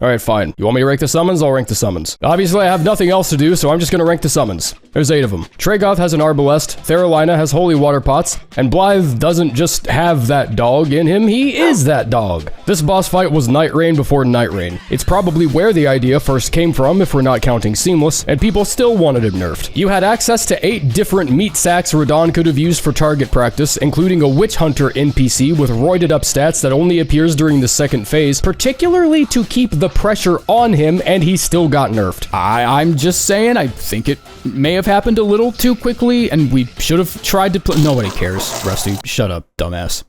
Alright, fine. You want me to rank the summons? I'll rank the summons. Obviously, I have nothing else to do, so I'm just gonna rank the summons. There's 8 of them. Tragoth has an Arbalest, Therolina has Holy Water Pots, and Blaidd doesn't just have that dog in him, he is that dog. This boss fight was Night Rain before Night Rain. It's probably where the idea first came from, if we're not counting Seamless, and people still wanted it nerfed. You had access to 8 different meat sacks Radahn could have used for target practice, including a Witch Hunter NPC with roided up stats that only appears during the second phase, particularly to keep the pressure on him, and he still got nerfed. I'm just saying, I think it may have happened a little too quickly, and we should have tried to play. Nobody cares, Rusty. Shut up, dumbass.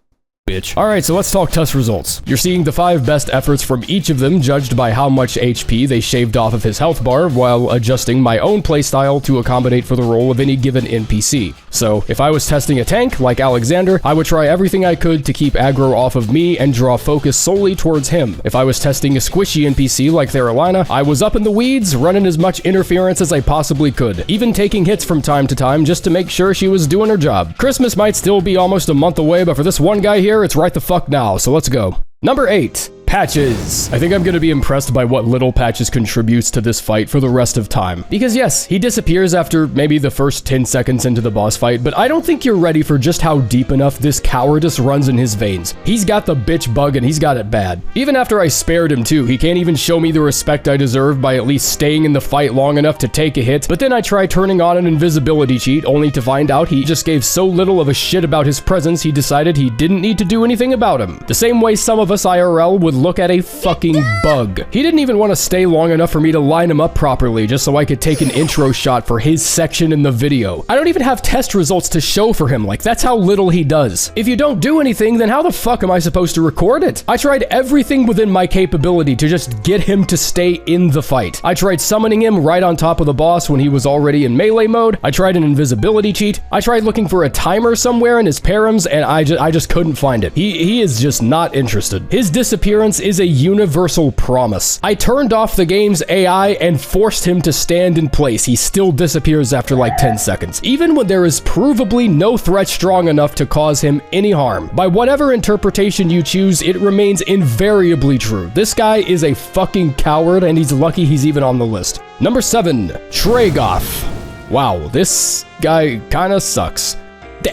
Bitch. Alright, so let's talk test results. You're seeing the 5 best efforts from each of them judged by how much HP they shaved off of his health bar while adjusting my own playstyle to accommodate for the role of any given NPC. So, if I was testing a tank, like Alexander, I would try everything I could to keep aggro off of me and draw focus solely towards him. If I was testing a squishy NPC like Therolina, I was up in the weeds, running as much interference as I possibly could, even taking hits from time to time just to make sure she was doing her job. Christmas might still be almost a month away, but for this one guy here, it's right the fuck now, so let's go. Number 8. Patches. I think I'm gonna be impressed by what little Patches contributes to this fight for the rest of time. Because yes, he disappears after maybe the first 10 seconds into the boss fight, but I don't think you're ready for just how deep enough this cowardice runs in his veins. He's got the bitch bug and he's got it bad. Even after I spared him too, he can't even show me the respect I deserve by at least staying in the fight long enough to take a hit, but then I try turning on an invisibility cheat only to find out he just gave so little of a shit about his presence he decided he didn't need to do anything about him. The same way some of us IRL would look at a fucking bug. He didn't even want to stay long enough for me to line him up properly just so I could take an intro shot for his section in the video. I don't even have test results to show for him, like that's how little he does. If you don't do anything, then how the fuck am I supposed to record it? I tried everything within my capability to just get him to stay in the fight. I tried summoning him right on top of the boss when he was already in melee mode. I tried an invisibility cheat. I tried looking for a timer somewhere in his params, and I just couldn't find it. He is just not interested. His disappearance is a universal promise. I turned off the game's AI and forced him to stand in place. He still disappears after like 10 seconds, even when there is provably no threat strong enough to cause him any harm. By whatever interpretation you choose, it remains invariably true. This guy is a fucking coward, and he's lucky he's even on the list. Number 7, Tragoth. Wow, this guy kinda sucks.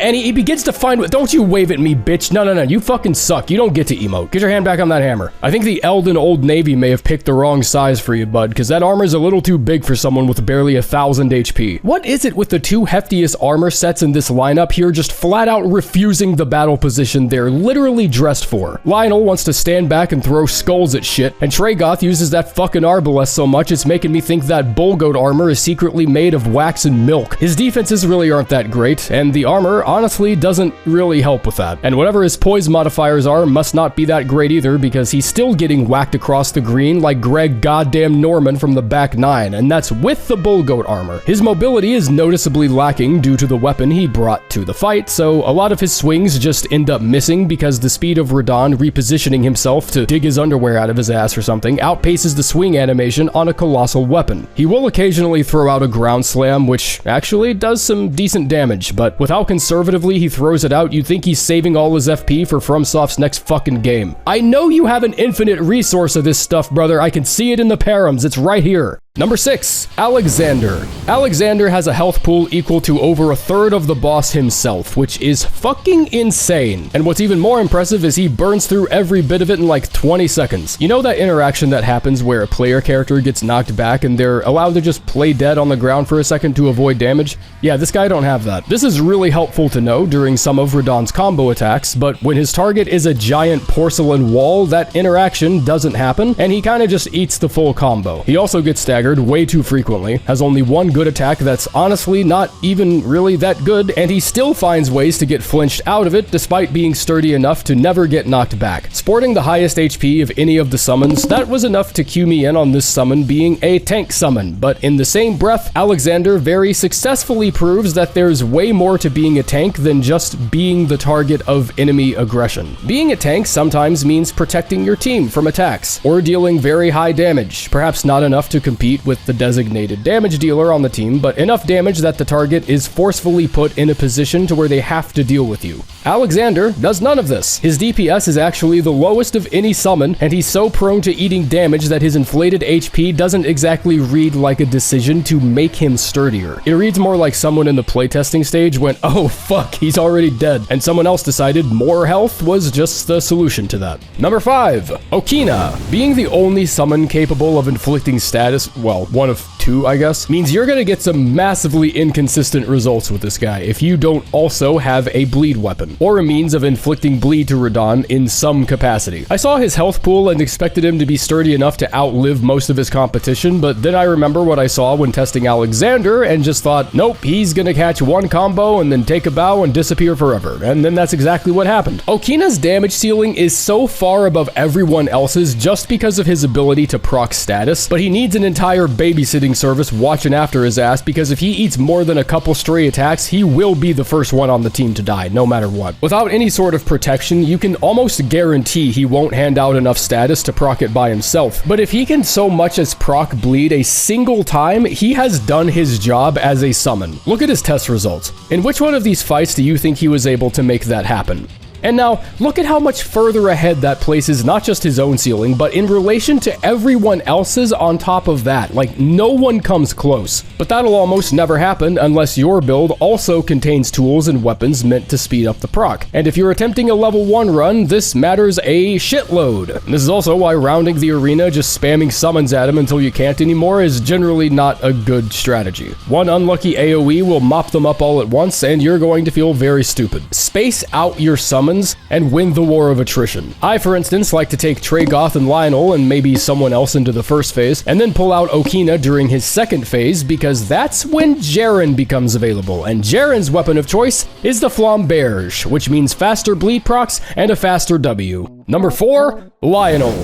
And he begins to find... Don't you wave at me, bitch. No, you fucking suck. You don't get to emote. Get your hand back on that hammer. I think the Elden Old Navy may have picked the wrong size for you, bud, because that armor's a little too big for someone with barely 1,000 HP. What is it with the 2 heftiest armor sets in this lineup here just flat out refusing the battle position they're literally dressed for? Lionel wants to stand back and throw skulls at shit, and Tragoth uses that fucking Arbalest so much it's making me think that bull goat armor is secretly made of wax and milk. His defenses really aren't that great, and the armor honestly doesn't really help with that. And whatever his poise modifiers are must not be that great either, because he's still getting whacked across the green like Greg goddamn Norman from the back 9, and that's with the bull goat armor. His mobility is noticeably lacking due to the weapon he brought to the fight, so a lot of his swings just end up missing because the speed of Radahn repositioning himself to dig his underwear out of his ass or something outpaces the swing animation on a colossal weapon. He will occasionally throw out a ground slam, which actually does some decent damage, but with how conservatively he throws it out, you'd think he's saving all his FP for FromSoft's next fucking game. I know you have an infinite resource of this stuff, brother. I can see it in the params. It's right here. Number 6, Alexander. Alexander has a health pool equal to over 1/3 of the boss himself, which is fucking insane. And what's even more impressive is he burns through every bit of it in like 20 seconds. You know that interaction that happens where a player character gets knocked back and they're allowed to just play dead on the ground for a second to avoid damage? Yeah, this guy don't have that. This is really helpful to know during some of Radahn's combo attacks, but when his target is a giant porcelain wall, that interaction doesn't happen, and he kinda just eats the full combo. He also gets staggered way too frequently, has only one good attack that's honestly not even really that good, and he still finds ways to get flinched out of it despite being sturdy enough to never get knocked back. Sporting the highest HP of any of the summons, that was enough to cue me in on this summon being a tank summon, but in the same breath, Alexander very successfully proves that there's way more to being a tank than just being the target of enemy aggression. Being a tank sometimes means protecting your team from attacks, or dealing very high damage, perhaps not enough to compete compete with the designated damage dealer on the team, but enough damage that the target is forcefully put in a position to where they have to deal with you. Alexander does none of this. His DPS is actually the lowest of any summon, and he's so prone to eating damage that his inflated HP doesn't exactly read like a decision to make him sturdier. It reads more like someone in the playtesting stage went, oh fuck, he's already dead, and someone else decided more health was just the solution to that. Number 5, Okina. Being the only summon capable of inflicting status, well, one of two, I guess, means you're gonna get some massively inconsistent results with this guy if you don't also have a bleed weapon, or a means of inflicting bleed to Radahn in some capacity. I saw his health pool and expected him to be sturdy enough to outlive most of his competition, but then I remember what I saw when testing Alexander and just thought, nope, he's gonna catch one combo and then take a bow and disappear forever, and then that's exactly what happened. Okina's damage ceiling is so far above everyone else's just because of his ability to proc status, but he needs an entire babysitting service watching after his ass, because if he eats more than a couple stray attacks, he will be the first one on the team to die, no matter what. Without any sort of protection, you can almost guarantee he won't hand out enough status to proc it by himself, but if he can so much as proc bleed a single time, he has done his job as a summon. Look at his test results. In which one of these fights do you think he was able to make that happen? And now, look at how much further ahead that places not just his own ceiling, but in relation to everyone else's on top of that. Like, no one comes close. But that'll almost never happen unless your build also contains tools and weapons meant to speed up the proc. And if you're attempting a level 1 run, this matters a shitload. This is also why rounding the arena, just spamming summons at him until you can't anymore, is generally not a good strategy. One unlucky AoE will mop them up all at once, and you're going to feel very stupid. Space out your summons and win the war of attrition. I, for instance, like to take Tragoth and Lionel and maybe someone else into the first phase, and then pull out Okina during his second phase, because that's when Jerren becomes available, and Jerren's weapon of choice is the Flamberge, which means faster bleed procs and a faster W. Number 4, Lionel.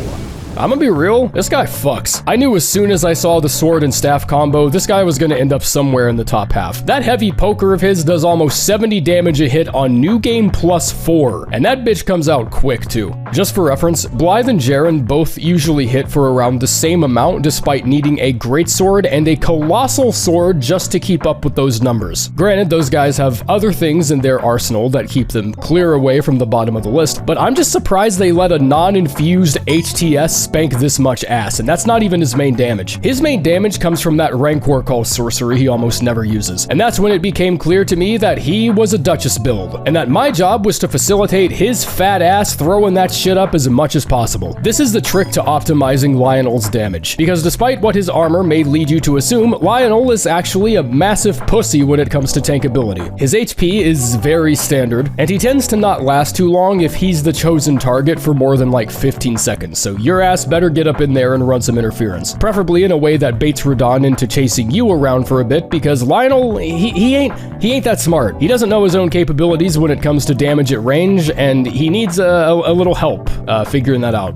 I'm gonna be real, this guy fucks. I knew as soon as I saw the sword and staff combo, this guy was gonna end up somewhere in the top half. That heavy poker of his does almost 70 damage a hit on new game +4, and that bitch comes out quick too. Just for reference, Blaidd and Jerren both usually hit for around the same amount despite needing a greatsword and a colossal sword just to keep up with those numbers. Granted, those guys have other things in their arsenal that keep them clear away from the bottom of the list, but I'm just surprised they let a non-infused HTS spank this much ass, and that's not even his main damage. His main damage comes from that Rancor Call sorcery he almost never uses, and that's when it became clear to me that he was a Duchess build, and that my job was to facilitate his fat ass throwing that shit up as much as possible. This is the trick to optimizing Lionel's damage, because despite what his armor may lead you to assume, Lionel is actually a massive pussy when it comes to tankability. His HP is very standard, and he tends to not last too long if he's the chosen target for more than like 15 seconds, so your ass better get up in there and run some interference. Preferably in a way that baits Radahn into chasing you around for a bit, because Lionel, he ain't that smart. He doesn't know his own capabilities when it comes to damage at range, and he needs a little help figuring that out.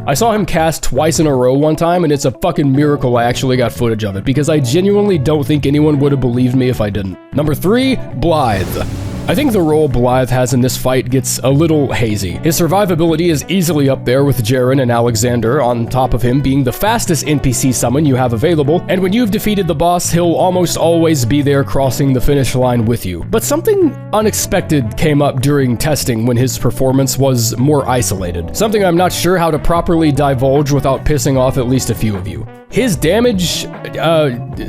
I saw him cast twice in a row one time, and it's a fucking miracle I actually got footage of it, because I genuinely don't think anyone would have believed me if I didn't. Number 3, Blaidd. I think the role Blaidd has in this fight gets a little hazy. His survivability is easily up there with Jerren and Alexander, on top of him being the fastest NPC summon you have available, and when you've defeated the boss, he'll almost always be there crossing the finish line with you. But something unexpected came up during testing when his performance was more isolated. Something I'm not sure how to properly divulge without pissing off at least a few of you. His damage,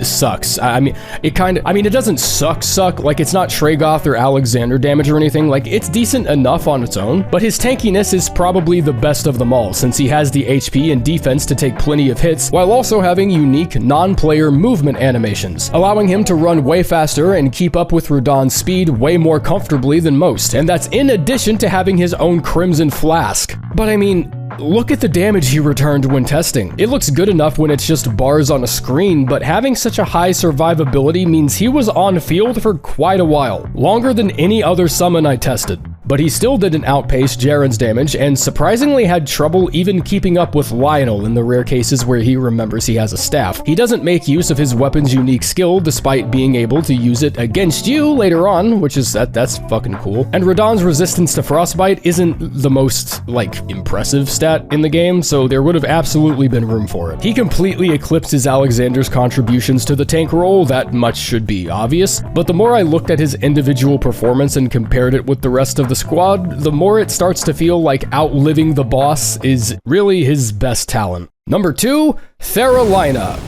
sucks. It doesn't suck, like it's not Tragoth or Alexander damage or anything, like it's decent enough on its own, but his tankiness is probably the best of them all, since he has the HP and defense to take plenty of hits, while also having unique non-player movement animations, allowing him to run way faster and keep up with Radahn's speed way more comfortably than most, and that's in addition to having his own Crimson Flask. But I mean, look at the damage he returned when testing. It looks good enough when it's just bars on a screen, but having such a high survivability means he was on field for quite a while, longer than any other summon I tested. but he still didn't outpace Jerren's damage, and surprisingly had trouble even keeping up with Lionel in the rare cases where he remembers he has a staff. He doesn't make use of his weapon's unique skill despite being able to use it against you later on, which is that's fucking cool. And Radahn's resistance to frostbite isn't the most, like, impressive stat in the game, so there would have absolutely been room for it. He completely eclipses Alexander's contributions to the tank role, that much should be obvious, but the more I looked at his individual performance and compared it with the rest of the squad, the more it starts to feel like outliving the boss is really his best talent. Number 2, Therolina.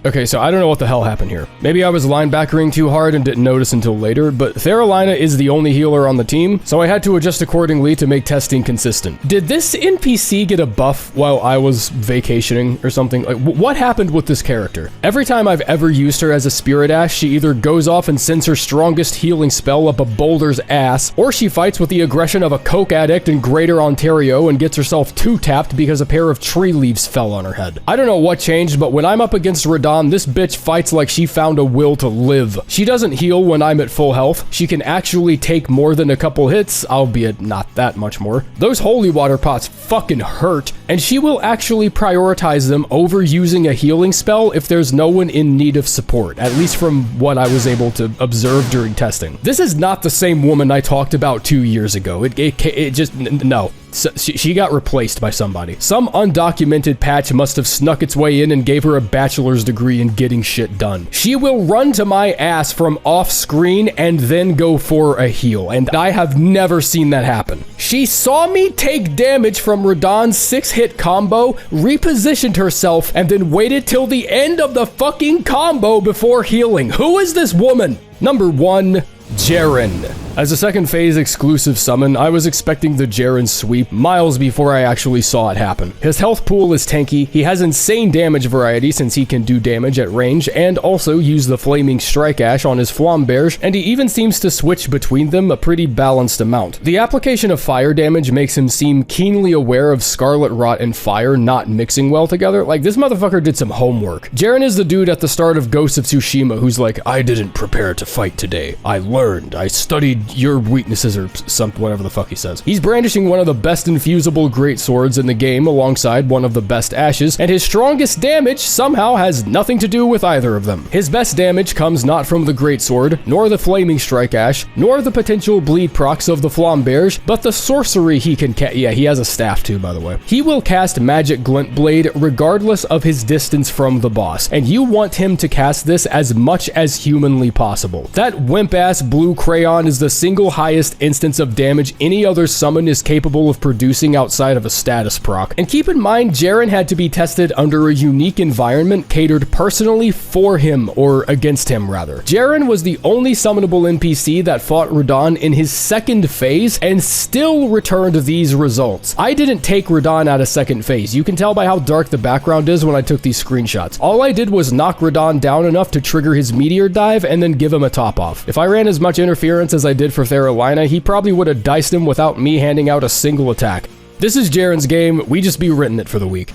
Okay, so I don't know what the hell happened here. Maybe I was linebackering too hard and didn't notice until later, but Therolina is the only healer on the team, so I had to adjust accordingly to make testing consistent. Did this NPC get a buff while I was vacationing or something? Like, what happened with this character? Every time I've ever used her as a Spirit Ash, she either goes off and sends her strongest healing spell up a boulder's ass, or she fights with the aggression of a coke addict in Greater Ontario and gets herself two-tapped because a pair of tree leaves fell on her head. I don't know what changed, but when I'm up against Radahn, this bitch fights like she found a will to live. She doesn't heal when I'm at full health. She can actually take more than a couple hits, albeit not that much more. Those holy water pots fucking hurt, and she will actually prioritize them over using a healing spell if there's no one in need of support, at least from what I was able to observe during testing. This is not the same woman I talked about 2 years ago. It just, no. So she got replaced by somebody. Some undocumented patch must have snuck its way in and gave her a bachelor's degree in getting shit done. She will run to my ass from off screen and then go for a heal, and I have never seen that happen. She saw me take damage from Radahn's 6-hit combo, repositioned herself, and then waited till the end of the fucking combo before healing. Who is this woman? Number 1, Jerren. As a second phase exclusive summon, I was expecting the Jerren sweep miles before I actually saw it happen. His health pool is tanky, he has insane damage variety since he can do damage at range, and also use the Flaming Strike Ash on his Flamberge, and he even seems to switch between them a pretty balanced amount. The application of fire damage makes him seem keenly aware of Scarlet Rot and fire not mixing well together. Like, this motherfucker did some homework. Jerren is the dude at the start of Ghost of Tsushima who's like, I didn't prepare to fight today. I learned, I studied your weaknesses or something, whatever the fuck he says. He's brandishing one of the best infusible greatswords in the game alongside one of the best ashes, and his strongest damage somehow has nothing to do with either of them. His best damage comes not from the greatsword, nor the Flaming Strike Ash, nor the potential bleed procs of the Flamberge, but the sorcery he can cast. Yeah, he has a staff too, by the way. He will cast Magic Glint Blade regardless of his distance from the boss, and you want him to cast this as much as humanly possible. That wimp-ass blue crayon is the single highest instance of damage any other summon is capable of producing outside of a status proc. And keep in mind, Jerren had to be tested under a unique environment catered personally for him, or against him rather. Jerren was the only summonable NPC that fought Radahn in his second phase and still returned these results. I didn't take Radahn out of second phase. You can tell by how dark the background is when I took these screenshots. All I did was knock Radahn down enough to trigger his meteor dive and then give him a top off. If I ran as much interference as I did for Therolina, he probably would have diced him without me handing out a single attack. This is Jerren's game, we just be written it for the week.